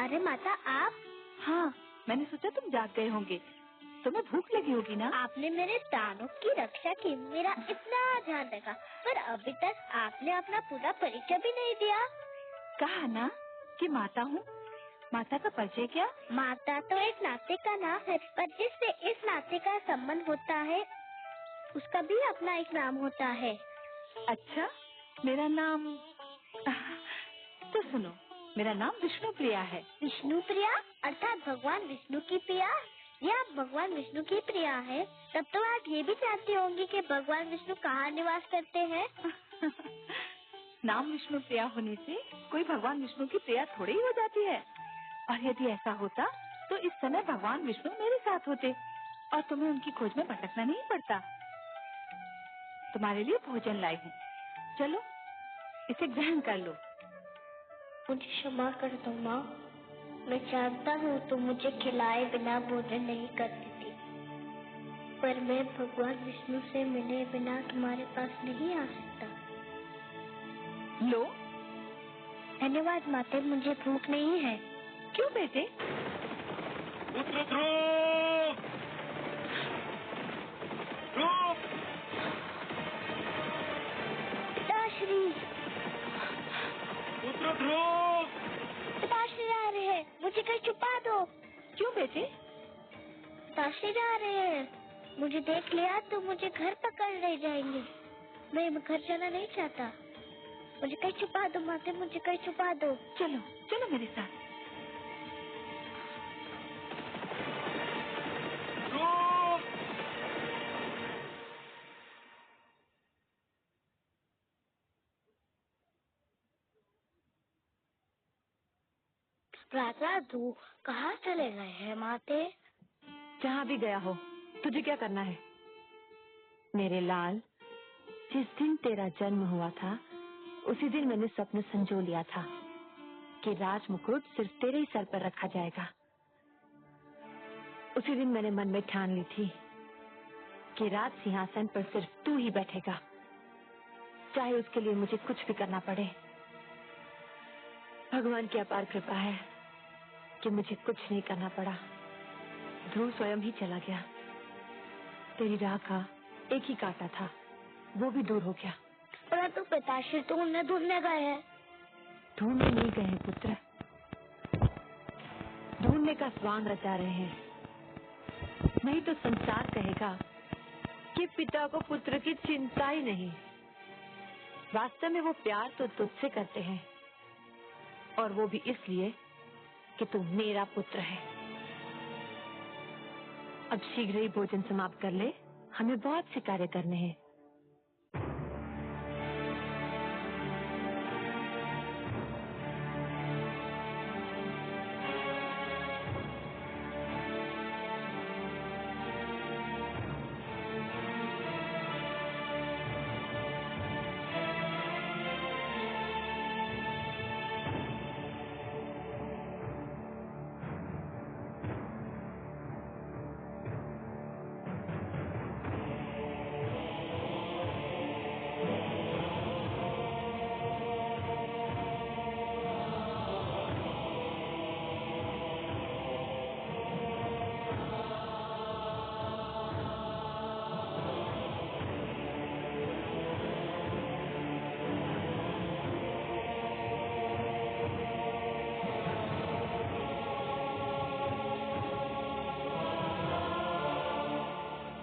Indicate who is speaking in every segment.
Speaker 1: अरे माता आप?
Speaker 2: हाँ, मैंने सोचा तुम जाग गए होंगे, तुम्हें भूख लगी होगी ना।
Speaker 1: आपने मेरे दानों की रक्षा की, मेरा इतना ध्यान रखा, पर अभी तक आपने अपना पूरा परिचय भी नहीं दिया।
Speaker 2: कहा ना कि माता हूँ। माता का परिचय क्या?
Speaker 1: माता तो एक नाते का नाम है, पर जिससे इस नाते का संबंध होता है उसका भी अपना एक नाम होता है।
Speaker 2: अच्छा, मेरा नाम तो सुनो, मेरा नाम विष्णु प्रिया है।
Speaker 1: विष्णु प्रिया अर्थात भगवान विष्णु की प्रिया। ये आप भगवान विष्णु की प्रिया है, तब तो आप ये भी जानती होंगी कि भगवान विष्णु कहाँ निवास करते हैं।
Speaker 2: नाम विष्णु प्रिया होने से कोई भगवान विष्णु की प्रिया थोड़ी ही हो जाती है। और यदि ऐसा होता तो इस समय भगवान विष्णु मेरे साथ होते और तुम्हें उनकी खोज में भटकना नहीं पड़ता। तुम्हारे लिए भोजन लाई हूँ, चलो इसे ग्रहण कर लो।
Speaker 1: मुझे क्षमा कर दो माँ, मैं जानता हूँ तुम मुझे खिलाए बिना भोजन नहीं करती थी, पर मैं भगवान विष्णु से मिले बिना तुम्हारे पास नहीं आ सकता।
Speaker 2: लो।
Speaker 1: धन्यवाद माते, मुझे भूख नहीं है।
Speaker 2: क्यों बेटे?
Speaker 3: पुत्र ध्रुव! ध्रुव!
Speaker 1: पिताश्री!
Speaker 3: पुत्र ध्रुव!
Speaker 1: पिताश्री आ रहे हैं, मुझे कहीं छुपा दो।
Speaker 2: क्यों बेटे?
Speaker 1: पिताश्री जा रहे हैं, मुझे देख लिया तो मुझे घर पकड़ ले जाएंगे। मैं घर जाना नहीं चाहता, मुझे कहीं छुपा दो माते, मुझे कहीं छुपा दो।
Speaker 2: चलो चलो मेरे साथ।
Speaker 1: राजा तू कहाँ चले गए हैं माते?
Speaker 2: जहाँ भी गया हो, तुझे क्या करना है? मेरे लाल, जिस दिन तेरा जन्म हुआ था उसी दिन मैंने स्वप्न संजो लिया था कि राज मुकुट सिर्फ तेरे ही सर पर रखा जाएगा। उसी दिन मैंने मन में ठान ली थी कि राज सिंहासन पर सिर्फ तू ही बैठेगा, चाहे उसके लिए मुझे कुछ भी करना पड़े। भगवान की अपार कृपा है कि मुझे कुछ नहीं करना पड़ा। ध्रुव स्वयं ही चला गया। तेरी राह का एक ही कांटा था, वो भी दूर हो गया।
Speaker 1: परंतु पिताश्री तो उन्हें ढूंढने गए हैं।
Speaker 2: ढूंढने नहीं गए हैं पुत्र, ढूंढने का स्वांग रचा रहे हैं। नहीं तो संसार कहेगा कि पिता को पुत्र की चिंता ही नहीं। वास्तव में वो प्यार तो तुझसे करते हैं, और वो भी इसलिए कि तू मेरा पुत्र है। अब शीघ्र ही भोजन समाप्त कर ले, हमें बहुत से कार्य करने हैं।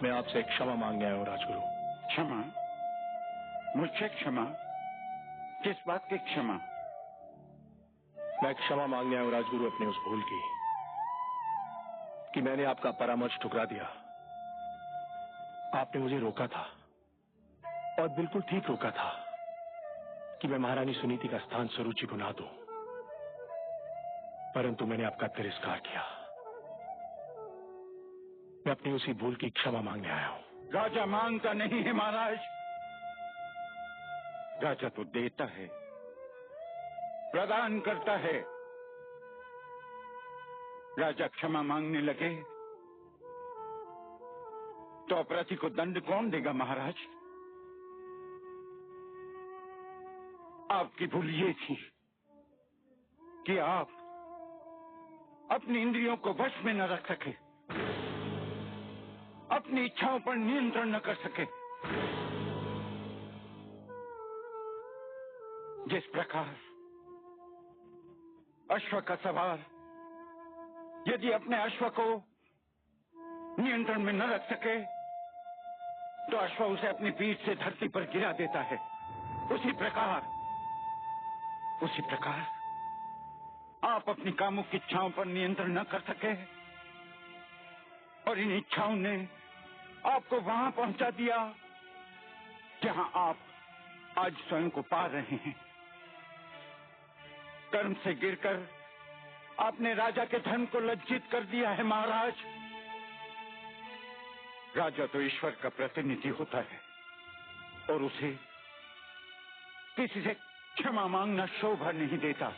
Speaker 3: मैं आपसे क्षमा मांगने आया हूँ राजगुरु।
Speaker 4: क्षमा? मुझसे क्षमा? किस बात की क्षमा?
Speaker 3: मैं क्षमा मांगने आया हूँ राजगुरु अपने उस भूल की कि मैंने आपका परामर्श ठुकरा दिया। आपने मुझे रोका था और बिल्कुल ठीक रोका था कि मैं महारानी सुनीति का स्थान सरुचि को ना दूं, परंतु मैंने आपका तिरस्कार किया। मैं अपनी उसी भूल की क्षमा मांगने आया हूँ।
Speaker 4: राजा मांगता नहीं है महाराज, राजा तो देता है, प्रदान करता है। राजा क्षमा मांगने लगे तो अपराधी को दंड कौन देगा महाराज? आपकी भूल ये थी कि आप अपनी इंद्रियों को वश में न रख सके, अपनी इच्छाओं पर नियंत्रण न कर सके। जिस प्रकार अश्व का सवार यदि अपने अश्व को नियंत्रण में न रख सके तो अश्व उसे अपनी पीठ से धरती पर गिरा देता है, उसी प्रकार आप अपनी कामुक इच्छाओं पर नियंत्रण न कर सके और इन इच्छाओं ने आपको वहां पहुंचा दिया जहां आप आज स्वयं को पा रहे हैं। कर्म से गिरकर आपने राजा के धर्म को लज्जित कर दिया है महाराज। राजा तो ईश्वर का प्रतिनिधि होता है और उसे किसी से क्षमा मांगना शोभा नहीं देता।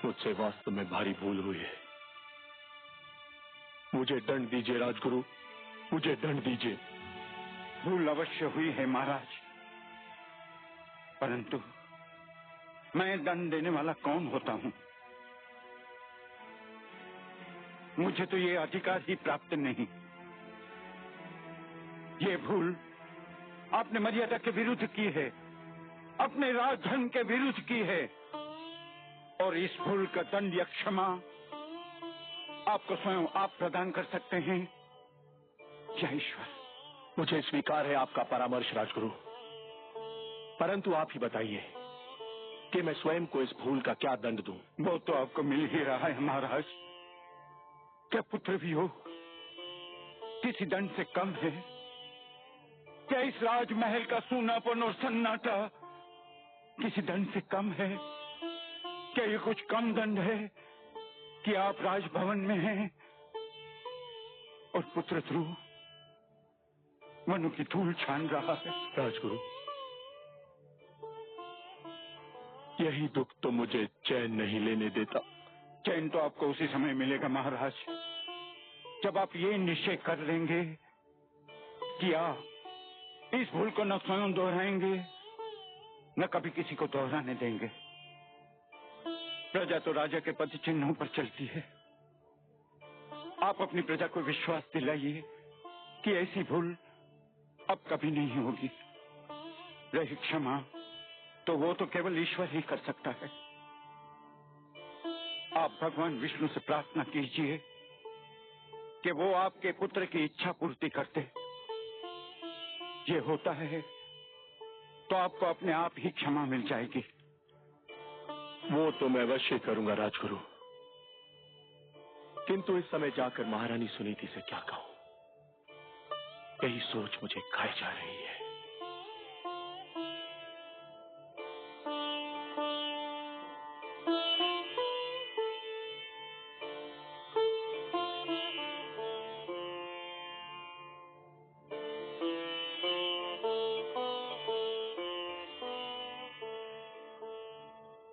Speaker 3: मुझसे वास्तव में भारी भूल हुई है। मुझे दंड दीजिए राजगुरु, मुझे दंड दीजिए।
Speaker 4: भूल अवश्य हुई है महाराज, परंतु मैं दंड देने वाला कौन होता हूं? मुझे तो ये अधिकार ही प्राप्त नहीं। ये भूल आपने मर्यादा के विरुद्ध की है, अपने राजधर्म के विरुद्ध की है और इस भूल का दंड या क्षमा आपको स्वयं आप प्रदान कर सकते हैं। जय ईश्वर।
Speaker 3: मुझे स्वीकार है आपका परामर्श राजगुरु, परंतु आप ही बताइए कि मैं स्वयं को इस भूल का क्या दंड दूं?
Speaker 4: वो तो आपको मिल ही रहा है महाराज। क्या पुत्र भी हो किसी दंड से कम है? क्या इस राजमहल का सूनापन और सन्नाटा किसी दंड से कम है? क्या ये कुछ कम दंड है कि आप राजभवन में हैं और पुत्र ध्रुव मनु की धूल छान रहा है?
Speaker 3: राजगुरु, यही दुख तो मुझे चैन नहीं लेने देता।
Speaker 4: चैन तो आपको उसी समय मिलेगा महाराज जब आप ये निश्चय कर लेंगे कि आप इस भूल को न स्वयं दोहराएंगे न कभी किसी को दोहराने देंगे। प्रजा तो राजा के पद चिन्हों पर चलती है। आप अपनी प्रजा को विश्वास दिलाइए कि ऐसी भूल अब कभी नहीं होगी। रही क्षमा तो वो तो केवल ईश्वर ही कर सकता है। आप भगवान विष्णु से प्रार्थना कीजिए कि वो आपके पुत्र की इच्छा पूर्ति करते। ये होता है तो आपको अपने आप ही क्षमा मिल जाएगी।
Speaker 3: वो तो मैं अवश्य करूंगा राजगुरु, किंतु इस समय जाकर महारानी सुनीति से क्या कहूं? यही सोच मुझे खाई जा रही है।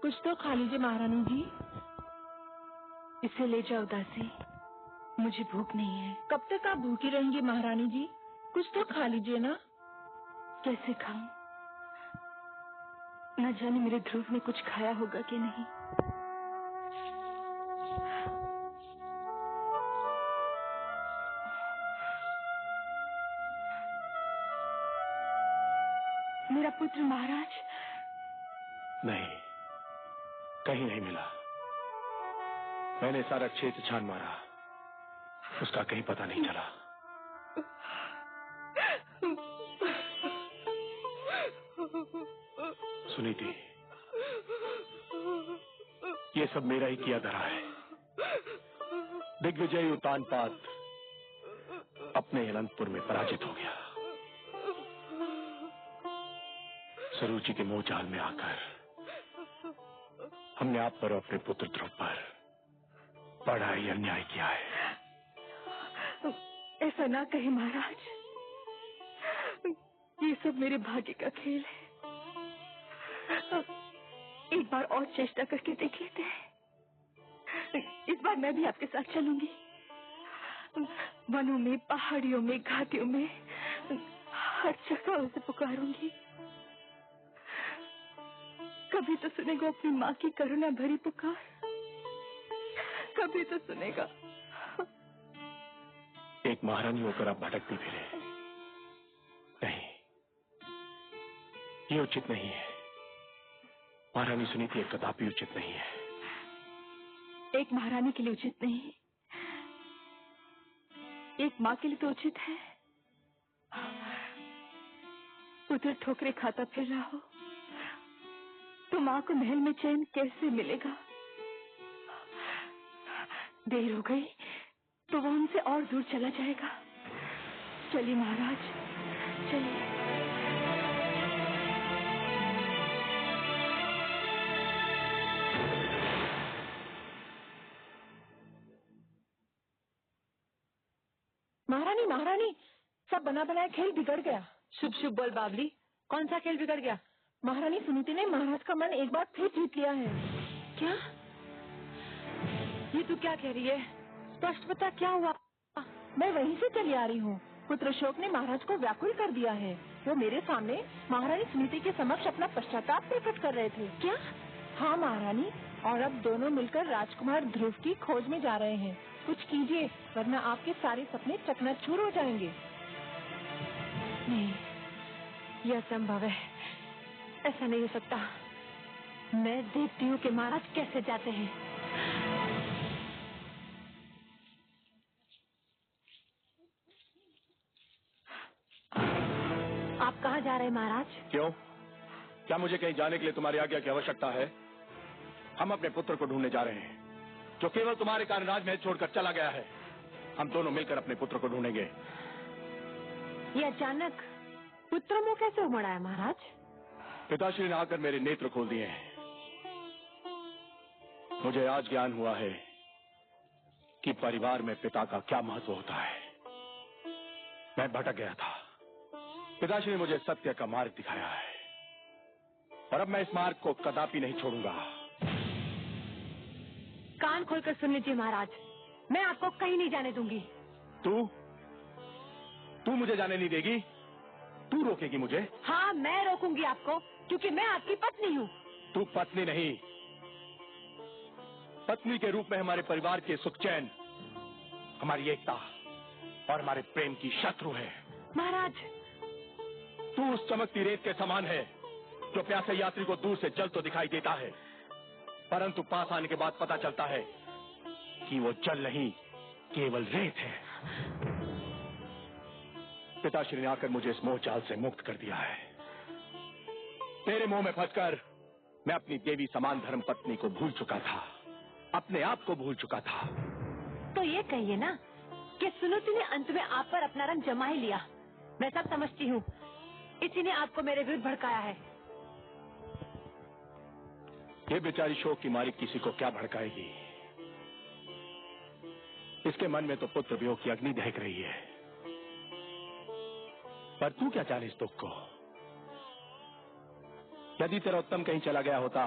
Speaker 2: कुछ तो खा लीजिए महारानी जी। इसे ले जाओ दासी, मुझे भूख नहीं है।
Speaker 5: कब तक आप भूखी रहेंगी महारानी जी? कुछ तो खा लीजिए ना।
Speaker 2: कैसे खाऊं? न जाने मेरे ध्रुव ने कुछ खाया होगा कि नहीं। मेरा पुत्र महाराज?
Speaker 3: नहीं, कहीं नहीं मिला। मैंने सारा क्षेत्र छान मारा, उसका कहीं पता नहीं चला। सुनीति, ये सब मेरा ही किया धरा है। दिग्विजय उतानपाद अपने अनंतपुर में पराजित हो गया। सरुचि के मोह जाल में आकर हमने आप पर और अपने पुत्र ध्रुव पर बड़ा ही अन्याय किया है।
Speaker 2: ऐसा ना कहे महाराज, ये सब मेरे भाग्य का खेल है। एक बार और चेष्टा करके देख लेते हैं। इस बार मैं भी आपके साथ चलूंगी। वनों में, पहाड़ियों में, घाटियों में, हर जगह उसे पुकारूंगी। कभी तो सुनेगा अपनी माँ की करुणा भरी पुकार, कभी तो सुनेगा।
Speaker 3: एक महारानी होकर आप भटकती फिरे। नहीं, ये उचित नहीं है। महारानी सुनीति कदापि उचित नहीं है।
Speaker 2: एक महारानी के लिए उचित नहीं, एक माँ के लिए तो उचित है। उधर ठोकरे खाता फिर रहा हो तो माँ को महल में चैन कैसे मिलेगा? देर हो गई तो वो उनसे और दूर चला जाएगा। चलिए महाराज, चलिए।
Speaker 5: महारानी महारानी, सब बना बनाया खेल बिगड़ गया।
Speaker 2: शुभ शुभ बोल बाबली, कौन सा खेल बिगड़ गया?
Speaker 5: महारानी सुनीति ने महाराज का मन एक बार फिर जीत लिया है।
Speaker 2: क्या? ये तू क्या कह रही है? स्पष्ट बता, क्या हुआ?
Speaker 5: मैं वहीं से चली आ रही हूँ। पुत्र अशोक ने महाराज को व्याकुल कर दिया है। वो मेरे सामने महारानी सुनीति के समक्ष अपना पश्चाताप प्रकट कर रहे थे।
Speaker 2: क्या?
Speaker 5: हाँ महारानी, और अब दोनों मिलकर राजकुमार ध्रुव की खोज में जा रहे हैं। कुछ कीजिए, वरना आपके सारे सपने चकनाचूर हो जाएंगे।
Speaker 2: नहीं, यह असंभव है। ऐसा नहीं हो सकता। मैं देखती हूँ कि महाराज कैसे जाते हैं। आप कहाँ जा रहे हैं महाराज?
Speaker 3: क्यों? क्या मुझे कहीं जाने के लिए तुम्हारी आज्ञा की आवश्यकता है? हम अपने पुत्र को ढूंढने जा रहे हैं, जो केवल तुम्हारे कारण राजमहल छोड़कर चला गया है। हम दोनों मिलकर अपने पुत्र को ढूंढेंगे।
Speaker 2: ये अचानक पुत्र मुंह कैसे उमड़ा है महाराज?
Speaker 3: पिताश्री ने आकर मेरे नेत्र खोल दिए हैं। मुझे आज ज्ञान हुआ है कि परिवार में पिता का क्या महत्व होता है। मैं भटक गया था। पिताश्री ने मुझे सत्य का मार्ग दिखाया है, और अब मैं इस मार्ग को कदापि नहीं छोड़ूंगा।
Speaker 2: कान खोलकर सुन लीजिए महाराज, मैं आपको कहीं नहीं जाने दूंगी।
Speaker 3: तू मुझे जाने नहीं देगी? तू रोकेगी मुझे?
Speaker 2: हाँ, मैं रोकूंगी आपको, क्योंकि मैं आपकी पत्नी हूँ।
Speaker 3: तू पत्नी नहीं, पत्नी के रूप में हमारे परिवार के सुख चैन, हमारी एकता और हमारे प्रेम की शत्रु है।
Speaker 2: महाराज,
Speaker 3: तू उस चमकती रेत के समान है जो प्यासे यात्री को दूर से जल तो दिखाई देता है, परंतु पास आने के बाद पता चलता है कि वो जल नहीं, केवल रेत है। पिताश्री ने आकर मुझे इस मोह जाल से मुक्त कर दिया है। तेरे मोह में फंसकर मैं अपनी देवी समान धर्म पत्नी को भूल चुका था, अपने आप को भूल चुका था।
Speaker 2: तो ये कहिए ना कि सुनीति ने अंत में आप पर अपना रंग जमा ही लिया। मैं सब समझती हूँ, इसी ने आपको मेरे विरुद्ध भड़काया है।
Speaker 3: ये बेचारी शोक की मारी किसी को क्या भड़काएगी? इसके मन में तो पुत्र वियोग की अग्नि दहक रही है। पर तू क्या जाने इस दुख को? यदि तेरा उत्तम कहीं चला गया होता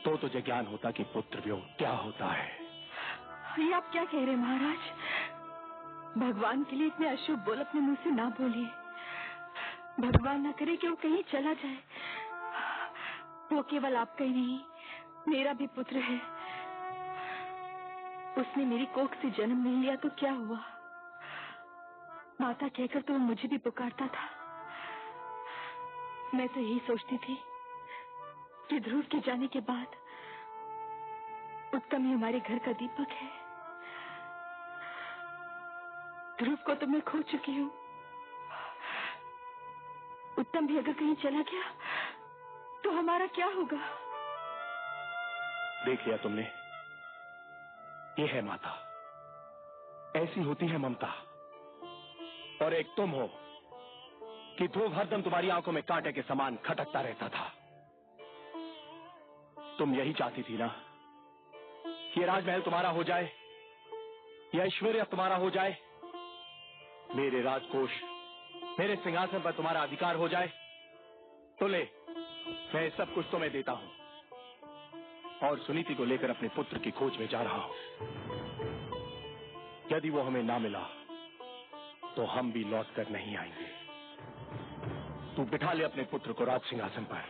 Speaker 3: तो तुझे ज्ञान होता कि पुत्र वियोग क्या होता है।
Speaker 2: ये आप क्या कह रहे हैं महाराज? भगवान के लिए इतने अशुभ बोल अपने मुंह से ना बोलिए। भगवान न करे कि वो कहीं चला जाए। वो केवल आपका ही नहीं, मेरा भी पुत्र है। उसने मेरी कोख से जन्म नहीं लिया तो क्या हुआ? माता कहकर तो वो मुझे भी पुकारता था। मैं तो यही सोचती थी कि ध्रुव के जाने के बाद उत्तम ही हमारे घर का दीपक है। ध्रुव को तो मैं खो चुकी हूँ। उत्तम भी अगर कहीं चला गया तो हमारा क्या होगा?
Speaker 3: देख लिया तुमने, ये है माता, ऐसी होती है ममता। और एक तुम हो कि ध्रुव हरदम तुम्हारी आंखों में कांटे के समान खटकता रहता था। तुम यही चाहती थी ना कि राजमहल तुम्हारा हो जाए, यह ऐश्वर्य तुम्हारा हो जाए, मेरे राजकोष, मेरे सिंहासन पर तुम्हारा अधिकार हो जाए। तो ले, मैं सब कुछ तुम्हें देता हूं और सुनीति को लेकर अपने पुत्र की खोज में जा रहा हूं। यदि वो हमें ना मिला तो हम भी लौट कर नहीं आएंगे। तू बिठा ले अपने पुत्र को राज सिंहासन पर।